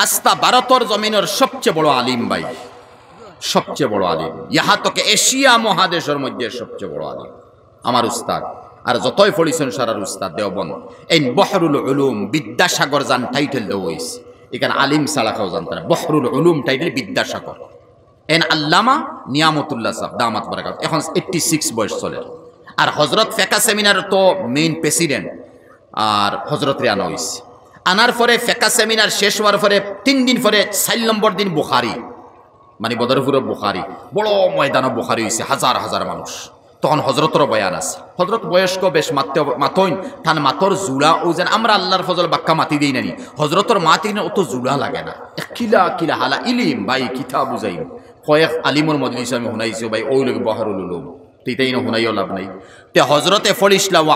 আস্তা ভারতর জমিনের সবচেয়ে বড় আলিম ভাই, সবচেয়ে বড় আলিম, ইহা তোকে এশিয়া মহাদেশের মধ্যে সবচেয়ে বড় আলিম আমার উস্তাদ। আর যতই পড়িছেন সারার উস্তাদ দেওবন এই বহরুল উলুম বিদ্যাসাগর জান টাইটেল দেওয়া হয়েছে। এখানে আলিম ছাড়া কেউ জানতে না। বহরুল উলুম টাইটেল বিদ্যাসাগর। এন আল্লামা নিয়ামতুল্লাহ সাহেব দামাত বারাকাত, এখন 86 বয়স চলে। আর হজরত ফেকা সেমিনার তো মেইন প্রেসিডেন্ট, আর হজরত রে আনা হয়েছে। আনার পরে ফেকা সেমিনার শেষ হওয়ার পরে 3 দিন পরে 4 নম্বর দিন বুখারি, মানে বদরপুরের বুখারি, বড় ময়দানও বুখারি হয়েছে, হাজার হাজার মানুষ। তখন হজরতর বয়ান আছে। হজরত বয়স্ক বেশ মাতইন থান মাতর জুড়া ও যেন আমরা আল্লাহর ফজল বাক্কা মাতি দিই নানি, হজরতর মাতি না অত জুড়া লাগে না। কিলা কিলা হালা ইলিম ভাই, কিতা বুঝাইম। কয়েক আলিমর মজলিস আমি শুনাইছো ভাই, ওই লোক বহরুল উলুম তেইটাই না শুনাইও লাভ নাই। তে হজরতে ফলিসলা ওয়া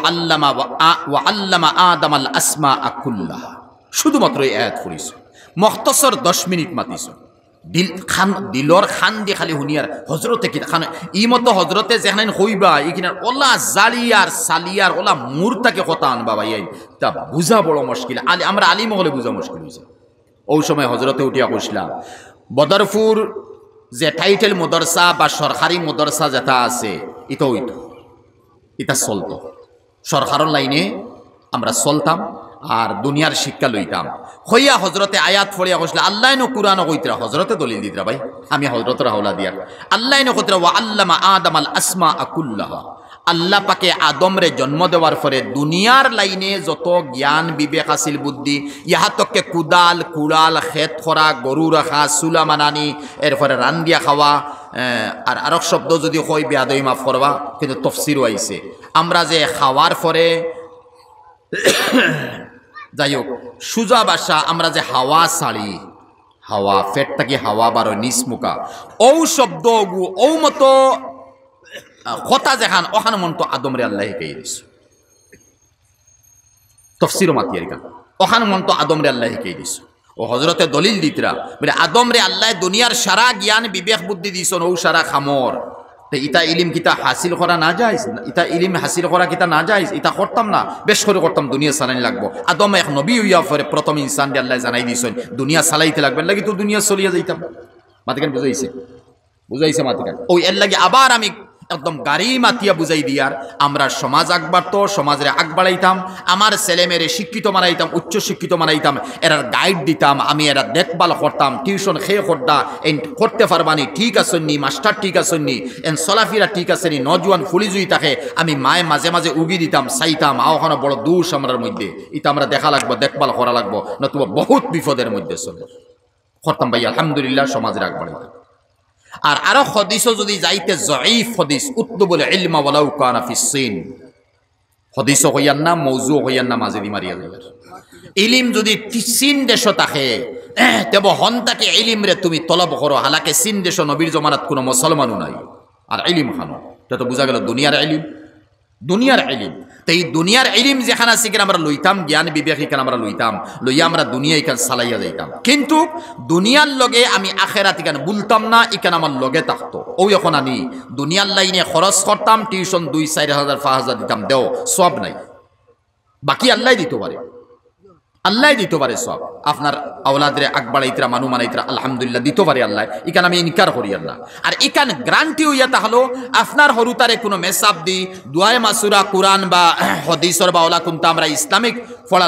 আল্লামা আদম আল আসমা আকুল্লাহ, শুধুমাত্র এই আয়াত পড়িস, মখতসর 10 মিনিট মাতিস। দিলর খান দিয়ে খালি শুনিয়ার হজরতে কি খান ই মতো হজরতে যেখানে হইবা এইখানে ওলা জালিয়ার সালিয়ার ওলা মূর্তাকে কথা আনবা ভাই, তা বুঝা বড় মুশকিল। আমরা আলিম হলে বুঝা মুশকিল হয়েছে। ওই সময় হজরতে উঠিয়া কইসলাম বদরপুর যে টাইটেল মদরসা বা সরকারি মদরসা যেটা আছে ইতো হইতো, এটা চলতো সরকারের লাইনে আমরা চলতাম আর দুনিয়ার শিক্ষা লইতাম। হইয়া হজরতে আয়াত ফড়িয়া কইসলা আল্লাহ নো কুরআন কইতরা, হজরতে দলিল দিতরা ভাই, আমি হজরতের হাওলা দিয়া আল্লাহ নো কইতরা ওয়া আল্লামা আদম আল আসমা আকুল্লাহা। আল্লাহ পাকে আদমরে জন্ম দেওয়ার পরে দুনিয়ার লাইনে যত জ্ঞান বিবেক আছিল বুদ্ধি, ইহাতকে কুদাল কুড়াল খেত খরা গরু রাখা চুলা মানানি এরপরে রান্দিয়া খাওয়া, আর আরেক শব্দ যদি কই বেয়াদই মাফ করবা, কিন্তু তফসিরও আইছে। আমরা যে খাওয়ার পরে যাই হোক সুজা বাসা আমরা যে হাওয়া ছাড়ি, হাওয়া ফেট থাকি হাওয়া বারো নিসমুকা, ও শব্দ ও মতো কথা যেখান ওখানে মন তো আদমরে আল্লাহ শিখাই দিছে। তফসিরও মাতি আর ওখানে মন তো আদমরে আল্লাহ শিখাই দিছে। ও হজরতে দলিল দিতরা বলে আদমরে আল্লাহ দুনিয়ার সারা জ্ঞান বিবেক বুদ্ধি দিছেন, ও সারা খামর। ইতা ইলিম কিতা হাসিল করা না যায়, ইতা ইলিম হাসিল করা কিতা না যায়, ইতা করতাম না, বেশ করে করতাম, দুনিয়া চালানি লাগবো। আদম এক নবী হইয়া পরে প্রথম ইনসান দিয়ে আল্লাহ জানাই দিয়েছেন দুনিয়া চালাইতে লাগবে, লাগি তো দুনিয়া চলিয়া যাইতাম। মাতিকান বুঝাইছে, বুঝাইছে মাতিকান। ওই এর লাগে আবার আমি একদম গাড়ি মাতিয়া বুঝাই দিয়ার আমরা সমাজ আগবাড়ত, সমাজের আগ বাড়াইতাম, আমার ছেলে মেয়েরে শিক্ষিত মানাইতাম, উচ্চ শিক্ষিত মানাইতাম, এরার গাইড দিতাম, আমি এরা দেখভাল করতাম, টিউশন খেয়ে করতা এন করতে পারবানি, ঠিক আছেননি মাস্টার, ঠিক আছেননি এন চলাফিরা ঠিক আছেনি, নজওয়ান ফুলিজুই তাকে আমি মায়ে মাঝে মাঝে উগি দিতাম, চাইতাম ওখানে বড় দোষ আমরার মধ্যে, ইটা আমরা দেখা লাগবো, দেখভাল করা লাগবো, নতুবা বহুত বিপদের মধ্যে চলে করতাম ভাই। আলহামদুলিল্লাহ সমাজের আগ বাড়াইতাম। আর আরো হদিসও যদি যাইতে জয়ীফ হদিস উতলুবুল ইলমা ওয়ালাউ কানা ফিস সিন, হদিসও হইয়ান না মৌজু হইয়ান না, মাঝে দি মারিয়া যাইয়ার। ইলিম যদি সিন দেশ থাকে তেব হন তাকে ইলিম রে তুমি তলব করো, হালাকে সিন দেশ নবীর জমানাত কোনো মুসলমানও নাই আর ইলিম খানো, এটা তো বোঝা গেল দুনিয়ার ইলিম, দুনিয়ার ইলিম। তো এই দুনিয়ার ইলিম যেখানে আছে কিনা আমরা লইতাম, জ্ঞান বিবেক এখানে আমরা লইতাম, লইয়া আমরা দুনিয়া এখানে চালাইয়া যাইতাম, কিন্তু দুনিয়ার লগে আমি আখেরাত এখানে বলতাম না, এখানে আমার লগে থাকতো। ও এখন আমি দুনিয়ার লাইনে খরচ করতাম, টিউশন 2-4 হাজার 5 হাজার দিতাম, দেও সব নাই, বাকি আল্লাহ দিতে পারে, আল্লাহ দিতে পারে সব। আপনার আওলাদরে আকবাড়াইতরা মানু মানাইতরা আলহামদুলিল্লাহ দিতে পারে আল্লাহ, এখানে আমি ইনকার করি আল্লাহ। আর এখানে গ্রান্টি হইয়া তাহলো আপনার হরুতারে কোনো মেসাব দি দুয়ায় মাসুরা কোরআন বা হদিসর বা ওলা কোনটা আমরা ইসলামিক পড়া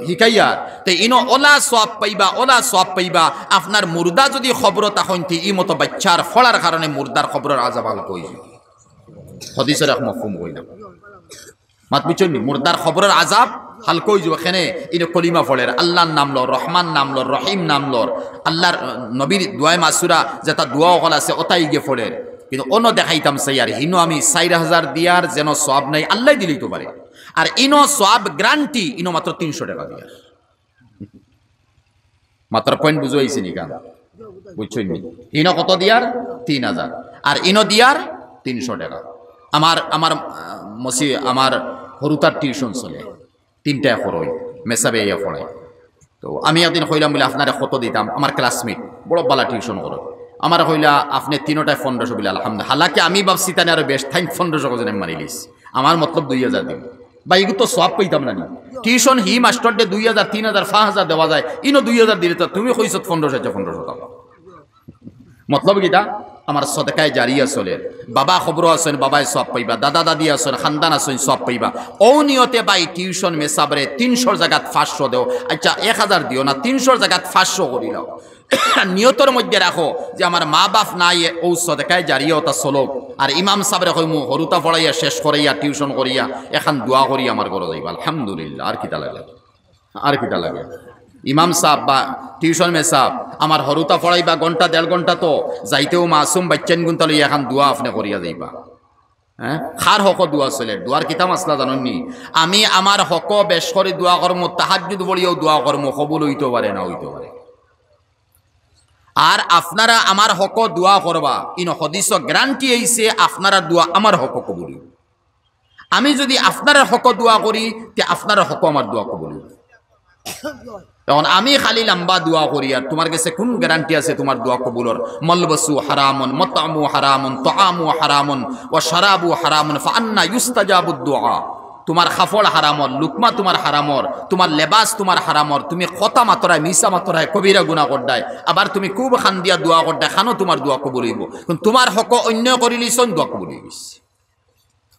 শিকাইয়া তো ইনো ওলা সব পাইবা, ওলা সব পাইবা। আপনার মুর্দা যদি খবর তখন ই মতো বাচ্চার ফলার কারণে মুর্দার খবরের আজাব হাল কই হদিসের এক মফহুম কইলাম মাত বিচনি, মুর্দার খবরের আজাব হালকা হয়ে যাবে। এখানে ইনো কলিমা ফলের আল্লাহর নাম লর, রহমান নাম লর, রহিম নাম লর, আল্লাহর নবীর দুয়ায় মাসুরা যেটা দোয়া হল আছে ওটাই গিয়ে ফলের। কিন্তু অন্য দেখাইতাম চাই আর ইনো আমি 4,000 দিয়ার যেন সব নাই, আল্লাহ দিলেই তো পারে। আর ইনো সব গ্রান্টি ইনো মাত্র 300 টাকা দিয়ার, মাত্র পয়েন্ট বুঝাইছি নি কান বুঝছই নি। ইনো কত দিয়ার 3,000 আর ইনো দিয়ার 300 টাকা। আমার আমার হরুতার টিউশন চলে 3টা খরচ মেসাবে ইয়া পড়াই। তো আমি একদিন কইলাম বলে আপনারে কত দিতাম, আমার ক্লাসমেট বড় বালা টিউশন করো, আমার কইলা আপনি 3টায় 1500 বলে আলহামদুলিল্লাহ। হালাকি আমি ভাবছি তাই আরো বেশ 1500 জন মারি লিস, আমার মতলব 2,000 দিন বা এগুলো তো সব পাইতাম না। টিউশন হি মাস্টারডে 2000 3000 5000 দেওয়া যায়, ইনো 2000 দিলে তো তুমি কইছ 1500 টাকা। মতলব কিটা আমার সদকায় জারিয়া চলে, বাবা খবর আছেন বাবাই সব পাইবা, দাদা দাদি আছেন খানদান আছেন সব পাইবা। ও নিয়তে বাই টিউশন মেসাবরে 300 জায়গাত 500 দেও, আচ্ছা 1000 দিও না, 300 জায়গাত 500 করি নাও। নিয়তর মধ্যে রাখো যে আমার মা বাপ নাই, ও সদকায় জারিয়া ওটা চলক। আর ইমাম সাবরে কইমু হরুতা পড়াইয়া শেষ করাইয়া টিউশন করিয়া এখন দোয়া করি আমার ঘরে যাইবা, আলহামদুলিল্লাহ। আর কিটা লাগে, আর কিটা লাগে? ইমাম সাহেব বা টিউশন মে সাহেব আমার হরুতা পড়াইবা ঘন্টা 1.5 ঘন্টা, তো যাইতেও মাসুম বাচ্চান গুনতা লই এখন দোয়া আপনি করিয়া যাইবা। হ্যাঁ, খার হক দোয়া চলে, দোয়ার কিতা মাসলা জাননি? আমি আমার হক বেশ করে দোয়া করমু, তাহাজ্জুদ পড়িয়াও দোয়া করমু, কবুল হইতে পারে না হইতে পারে। আর আপনারা আমার হক দোয়া করবা, ইন হদিস গ্যারান্টি আইছে আপনারা দোয়া আমার হক কবুল। আমি যদি আপনার হক দোয়া করি তে আপনার হক আমার দোয়া কবুল। এখন আমি খালি লম্বা দোয়া করি, আর তোমার কাছে কোন গ্যারান্টি আছে তোমার দোয়া কবুলর? মলবসু হারামুন মতামু হারামুন তাআমু হারামুন ওয়া শারাবু হারামুন ফাআন্না ইউস্তাজাবু দুআ। তোমার খাফড় হারামর, লুকমা তোমার হারামর, তোমার লেবাস তোমার হারামর, তুমি কথা মাতরায় মিসা মাতরায় কবিরা গুনাহ করদায়, আবার তুমি খুব খান দিয়া দোয়া করদায়, খানো তোমার দোয়া কবুল হইব। কিন্তু তোমার হক অন্য করিলিছন দোয়া কবুল হয়ে গেছে।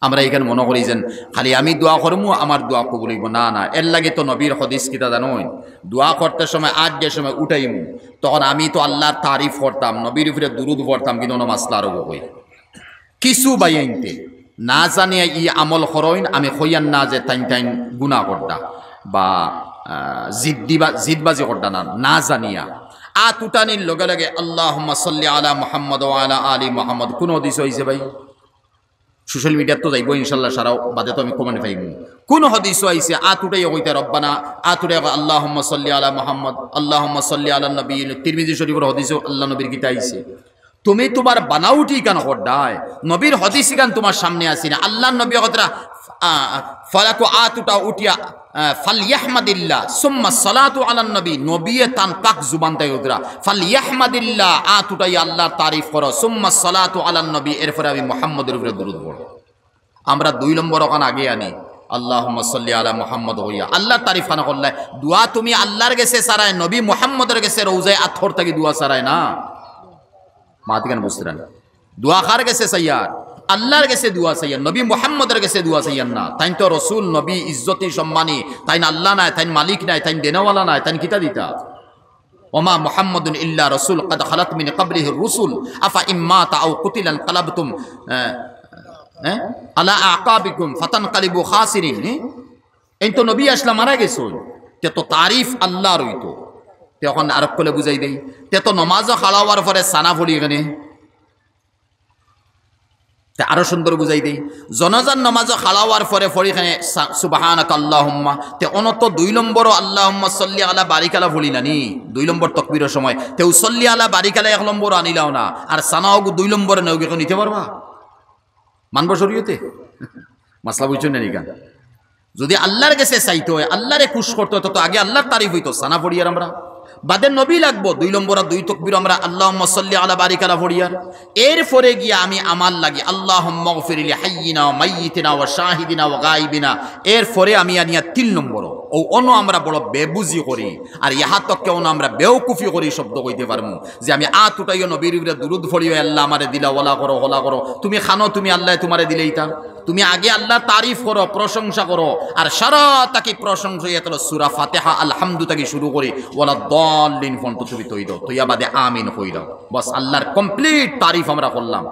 আমরা এখানে মনে করি যেন খালি আমি দোয়া করবো আমার দোয়া কবুল হইব, না না। এর লাগে তো নবীর হদিস কিতা জানোই, দোয়া করতে সময় আজ যে সময় উঠাইমু তখন আমি তো আল্লাহর তারিফ করতাম, নবীর উপরে দুরুদ পড়তাম, কিন্তু মাসলা আরো হই কিছু বাইনতে না জানিয়া ই আমল করইন, আমি হইয়ান না যে টাইম টাইম গুনাহ করতা বা জিদবাজি করতা না, না জানিয়া আতুটানির লগে লগে আল্লাহুম্মা সাল্লি আলা মুহাম্মদ ওয়া আলা আলি মুহাম্মদ। কোন হদিস হইছে ভাই? সোশ্যাল মিডিয়াত তো যাইব ইনশাল্লাহ, সারাও বাদে তো আমি কমেন্ট পাইব। কোন হদিস আইছে আতুটাই কইতে রব্বানা আতুরে আল্লাহুম্মা সাল্লি আলা মুহাম্মদ আল্লাহুম্মা সাল্লি আলা নবী। তিরমিজি শরীফের হদিস আল্লাহ নবীর কিতা আইছে। তুমি তোমার বানাউটি কেন করডায়? নবীর হদিস গান তোমার সামনে আসি না। আল্লাহ নবী কতরা ফালাকু আতুটা উঠিয়া ফালইয়াহমাদিল্লাহ সুম্মা সালাতু আলা নবী, নবিয়ে তান পাক জুবান তাই উতরা ফালইয়াহমাদিল্লাহ আতুটাই আল্লাহর তারিফ করো, সুম্মা সালাতু আলা নবী, এরপরে আমি মুহাম্মদের উপরে দরুদ পড়ো। আমরা 2 নম্বর ওখানে আগে আনি আল্লাহুম্মা সাল্লি আলা মুহাম্মদ হইয়া আল্লাহর তারিফ খানা করলে দোয়া তুমি আল্লাহর কাছে সারায়, নবী মুহাম্মদের কাছে রওজায় আথর থেকে দোয়া সারায় না। মাতি কেন বুঝতেন? দোয়া কার কাছে সাইয়ার? আল্লাহর কাছে দোয়া সাইয়ার, নবী মুহাম্মদের কাছে দোয়া সাইয়ার না। তাই তো রসুল নবী ইজ্জতি সম্মানী, তাই না আল্লাহ নাই, তাই মালিক নাই, তাই দেনাওয়ালা নাই, তাই কিতা দিতা? ওমা মুহাম্মাদুন ইল্লা রাসূল ক্বাদ খালাত মিন ক্বাবলিহির রুসুল আফা ইম্মাতা আও কুতিলান ক্বালাবতুম আলা আকাবিকুম ফাতানকালিবু খাসিরিন। এই তো নবী আসলা মারা গেছুন, তে তো তারিফ আল্লাহর হইতো। তখন আরব কলে বুঝাই দেই, তে তো নমাজও খাড়াওয়ার পরে সানা পড়ি এখানে আরো সুন্দর বুঝাই দেই। জনাজার নমাজও খাড়াওয়ার পরে পড়ি এখানে সুবহানাকা আল্লাহুম্মা, তে অনত 2 নম্বরও আল্লাহুম্মা সাল্লি আলা বারিকালা পড়ি নানি 2 নম্বর তাকবীরের সময়, তে উসাল্লি আলা বারিকালা 1 নম্বর আনিলাও না, আর সানাও 2 নম্বরে নেও কি নিতে পারবা? মানব শরীয়তে মাসলা বুঝছেন না নিকা? যদি আল্লাহর কাছে চাইতে হয়, আল্লাহরে খুশ করতে হয়, তো আগে আল্লাহর তারিফ হইতো, সানা পড়িয়ার আমরা বাদে নবী লাগবো 2 নম্বর 2 তাকবীর আমরা আল্লাহুম্মা সাল্লি আলা বারিকালা পড়িয়ার। এরপরে গিয়া আমি আমাল লাগি আল্লাহুম্মা গফির লি হাইয়িনা ওয়া মাইয়িতিনা ওয়া শাহিদিনা ওয়া গায়বিনা। এরপরে আমি আনিয়া 3 নম্বর ও অন্য আমরা বড় বেবুজি করি, আর ইহা তক কেউ আমরা বেওকুফি করি শব্দ কইতে পারমু যে আমি উঠাইও নবীর উপরে দুরুদ পড়িও, আল্লাহ আমারে দিলা, ওলা করো হলা করো। তুমি খানো, তুমি আল্লাহ তোমারে দিলেইতা। তুমি আগে আল্লাহ তারিফ করো, প্রশংসা করো, আর সারা তাকে প্রশংসা এতলো সূরা ফাতিহা আলহামদু থেকে শুরু করি ওয়ালা দাল্লিন ফন্ট তুমি তৈ দাও, তৈয়া বাদে আমিন হই দাও। বস আল্লাহর কমপ্লিট তারিফ আমরা করলাম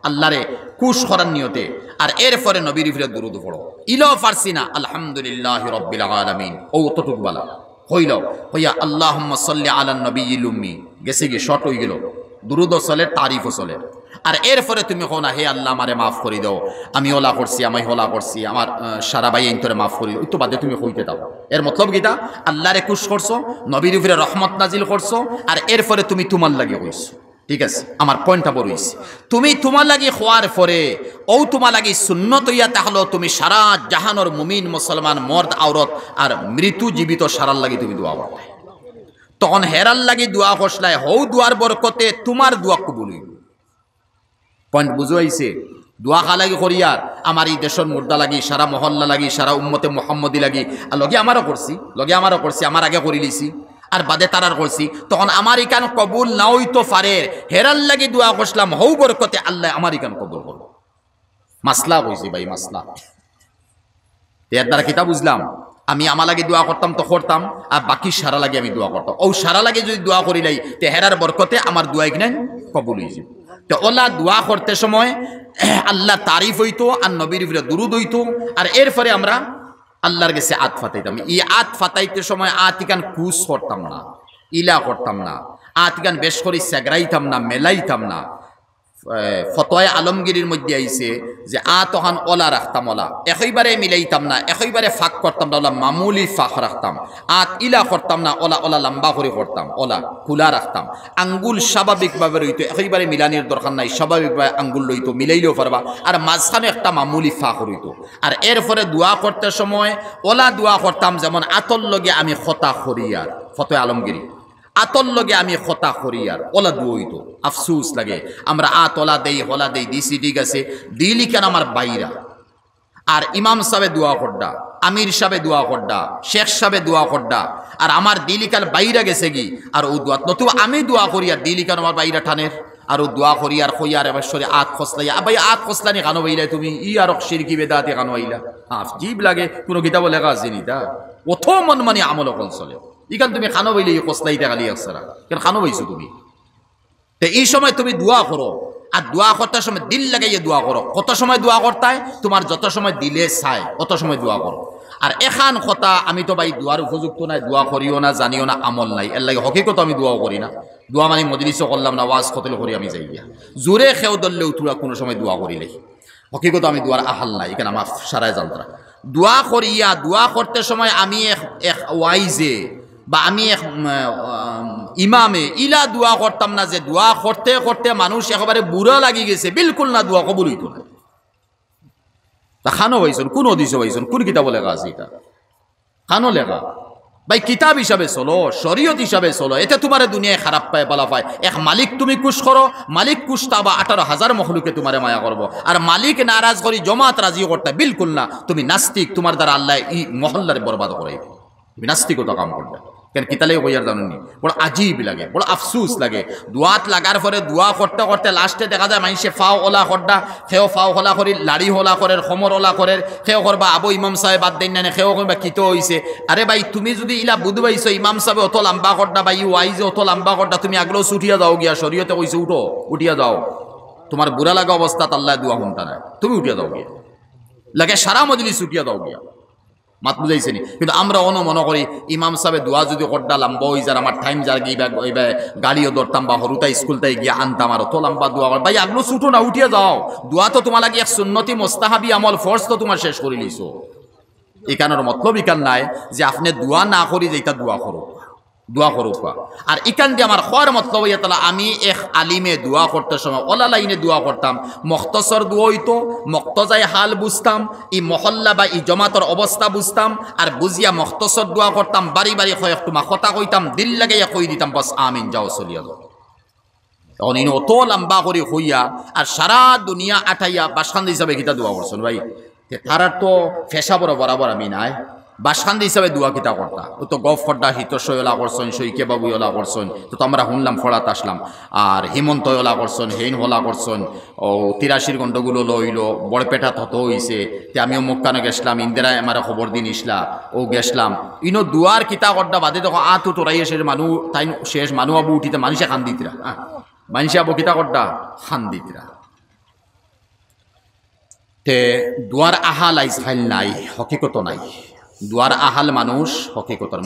আল্লাহরে খুশ করার নিয়তে। আর এরপরে নবীর উপরে দুরুদ পড়ো, ইলো ফারসি না আলহামদুলিল্লাহি রাব্বিল আলামিন, ও তটুক বালা হইল হইয়া আল্লাহুম্মা সাল্লি আলা নবিয়্যিল উম্মি, গেছে গিয়ে শর্ট হয়ে গেল, দুরুদও চলে তারিফও চলে। আর এরপরে তুমি কো না হে আল্লাহ আমারে মাফ করে দাও, আমি ওলা করছি, আমি হলা করছি, আমার সারা ভাই এন্তরে মাফ করি, ওই তো বাদে তুমি হইতে দাও। এর মতলব গীতা আল্লাহরে খুশ করছো, নবীর উপরে রহমত নাজিল করছো, আর এরপরে তুমি তোমার লাগে হইছো। ঠিক আছে, আমার পয়েন্টটা বড় হইছে। তুমি তোমার লাগি হওয়ার পরে ও তোমার লাগি সুন্নত হইয়া তাহলে তুমি সারা জাহানোর মুমিন মুসলমান মর্দ আওরত আর মৃত্যু জীবিত সারার লাগি তুমি দোয়া করতে, তখন হেরার লাগি দোয়া করছলাই, হৌ দোয়ার বরকতে তোমার দোয়া কবুল হইব। পয়েন্ট বুঝো আইছে? দোয়া খালাগি করিয়ার আমার এই দেশের মুর্দা লাগি, সারা মহল্লা লাগি, সারা উম্মতে মোহাম্মদী লাগি, আর লগে আমারও করছি, আমার আগে করি লিছি, আর বাদে তারার করছি, তখন আমার ইকান কবুল না হইতো পারে, হেরার লাগি দোয়া করছিলাম, হৌ বরকতে আল্লাহ আমার ইকান কবুল করবো। মাসলা কইছি ভাই, মাসলা। এর দ্বারা কিতা বুঝলাম, আমি আমার লাগে দোয়া করতাম তো করতাম, আর বাকি সারা লাগে আমি দোয়া করতাম। ও সারা লাগে যদি দোয়া করিলাই তে হেরার বরকতে আমার দোয়া কিনা কবুল হয়ে যাবে। তো ওলা দোয়া করতে সময় আল্লাহ তারিফ হইতো, আর নবীর উপরে দুরুদ হইতো, আর এরপরে আমরা আল্লাহর কাছে আত ফাতাইতাম। এই আত ফাতাইতে সময় আতিকান কুস করতাম না, ইলা করতাম না, আতিকান বেশ করে সেগরাইতাম না, মেলাইতাম না। ফতোয়া আলমগীরের মধ্যে আইছে যে তখন ওলা রাখতাম, ওলা একইবারে মিলাইতাম না, একইবারে ফাঁক করতাম না, ওলা মামুলি ফাঁক রাখতাম। ইলা করতাম না, ওলা ওলা লম্বা করে করতাম, ওলা খোলা রাখতাম। আঙ্গুল স্বাভাবিকভাবে রইতো, একইবারে মিলানির দরকার নাই, স্বাভাবিকভাবে আঙ্গুল রইতো, মিলাইলেও পারবা, আর মাঝখানে একটা মামুলি ফাঁক রইতো। আর এরপরে দোয়া করতে সময় ওলা দোয়া করতাম, যেমন আতর লগে আমি খতা খরিয়ার, ফতোয়া আলমগীরি, আতর লগে আমি খতা করিয়ার, ওলা দুইতো। আফসুস লাগে আমরা ওলা দেই, হলা দেই, দিছি ঠিক আছে, দিলি কেন আমার বাইরা। আর ইমাম সাহেব দোয়া করডা, আমির সাহেব দোয়া করডা, শেখ সাহেব দোয়া করডা, আর আমার দিলি কাল বাইরা গেছে কি, আর ও দোয়া নতু আমি দোয়া করিয়ার, দিলি কেন আমার বাইরা টানের, আর ও দোয়া করিয়ার কইয়ার এবার সরে খসলাইয়া, ভাই খসলানি কানো বইলাই তুমি, আর শিরকি বেদাতে কানো আইলা। জীব লাগে, কোনো কিতাব লেখা আছে নি তা অথ মন মানে আমল অকল চলে। ইখান তুমি খানো বইলে কসলাইতে গালি আসছারা, কেন খানো বইছো তুমি? তো এই সময় তুমি দোয়া করো, আর দোয়া করতে সময় দিল লাগাইয়ে দোয়া করো। কত সময় দোয়া করতায়, তোমার যত সময় দিলে চায় অত সময় দোয়া করো। আর এখান কথা আমি তো ভাই দোয়ার উপযুক্ত নাই, দোয়া করিও না, জানিও না, আমল নাই, এর লাগে হকিকত আমি দোয়াও করি না। দোয়া মানে মজলিসও করলাম না, ওয়াজ কতল করি আমি যাই গিয়া জোরে খেও দললেও তুরা কোনো সময় দোয়া করিলে হকিকত আমি দোয়ার আহাল নাই, এখানে আমার সারায় জানতরা। দোয়া করিয়া দোয়া করতে সময় আমি এক ওয়াইজে বা আমি এক ইমামে ইলা দোয়া করতাম না যে দোয়া করতে করতে মানুষ একেবারে বুড়া লাগি গেছে, বিলকুল না, দোয়া কবুল হইতো না। তা খানো হয়েছেন, কোন অদিশ হয়েছেন, কোন কিতাব লেখা আছে এটা? খানো লেখা ভাই, কিতাব হিসাবে চলো, শরীয়ত হিসাবে চলো, এতে তোমার দুনিয়ায় খারাপ পায়, বলা পায়। এক মালিক তুমি কুশ করো, মালিক কুশতা বা 18,000 মখলুকে তোমারে মায়া করবো, আর মালিক নারাজ করি জমাত রাজি করতে বিলকুল না। তুমি নাস্তিক, তোমার দ্বারা আল্লাহ ই মহল্লার বরবাদ করে, তুমি নাস্তিকতা কাম করবে। কেন কিতালে কইয়ার জানেননি, বড় আজীব লাগে, বড় আফসুস লাগে। দোয়াত লাগার পরে দোয়া করতে করতে লাস্টে দেখা যায় মানুষে ফাও ওলা করডা, সেও ফাও হলা করি, লাড়ি হলা করে, খমর ওলা করে, সেও করবা আবু ইমাম সাহেব বাদ দেন না, সেও করবা কিতো হইছে। আরে ভাই তুমি যদি ইলা বুধবাইছো ইমাম সাহেব অত লম্বা করডা বা ইউ আইজে অত লম্বা করডা, তুমি আগলেও উঠিয়া যাও গিয়া, শরীয়তে কইছে উঠো, উঠিয়া যাও। তোমার বুড়া লাগা অবস্থা আল্লাহ দোয়া শুনতা না, তুমি উঠিয়া যাও গিয়া, লাগে সারা মজলিস উঠিয়া যাও গিয়া। মাত বুঝাইছে নি? কিন্তু আমরা মনে করি ইমাম সাহেব দোয়া যদি করডা লম্বা হয়ে যার, আমার টাইম যার গিয়ে গাড়িও ধরতাম বা হরুতাই স্কুলটাই গিয়ে আনতাম, আর অত লম্বা দোয়া কর ভাই, আগলো ছুটো না, উঠিয়া যাও। দোয়া তো তোমার লাগে এক সুন্নতি মোস্তাহাবি আমল, ফর্জ তো তোমার শেষ করে লিছো। এখানোর মতলব ইকান নাই যে আপনি দোয়া না করি যেটা দোয়া করো, দোয়া করুক। আর ইকান দিয়ে আমার খোয়ার মতলব ইয়া তালা, আমি এক আলিমে দোয়া করতে সময় ওলা লাইনে দোয়া করতাম, মখতসর দোয়া হইতো, মক্তজায় হাল বুঝতাম, ই মহল্লা বা ই জমাতর অবস্থা বুঝতাম, আর বুঝিয়া মখতসর দোয়া করতাম, বাড়ি বাড়ি কয়েক তোমা কথা কইতাম, দিল লাগাইয়া কই দিতাম, বস আমিন যাও চলিয়া যাও। তখন ইনি অত লম্বা করে হইয়া আর সারা দুনিয়া আঠাইয়া বাসখান্দ হিসাবে গীতা দোয়া করছেন ভাই। তারার তো ফেসা বরাবর আমি নাই, বাসখান্দি হিসাবে দোয়া কিতা করতা, ও তো গফ খড্ডা হিতসই ওলা করছেন, সৈকে বাবু ওলা করছেন, তো আমরা শুনলাম ফড়াত আসলাম। আর হিমন্ত ওলা করছেন, হেইন হলা করছেন, ও 83 গন্ডগুলো লইল, বড়পেটা থত হইছে, তে আমিও মক্কানো গেছলাম, ইন্দিরায় আমার খবর দিন ইসলা ও গেছলাম। ইনো দুয়ার কিতা করডা বাদে তখন তো তোরাই শেষ মানুষ, তাই শেষ মানুষ আবু উঠিতে মানুষে খান দিতরা, মানুষে আবু কিতা করডা খান দিতরা। তে দুয়ার আহাল আইজ হাইল নাই, হকিকত নাই। দুয়ার আহাল মানুষ হকিকতর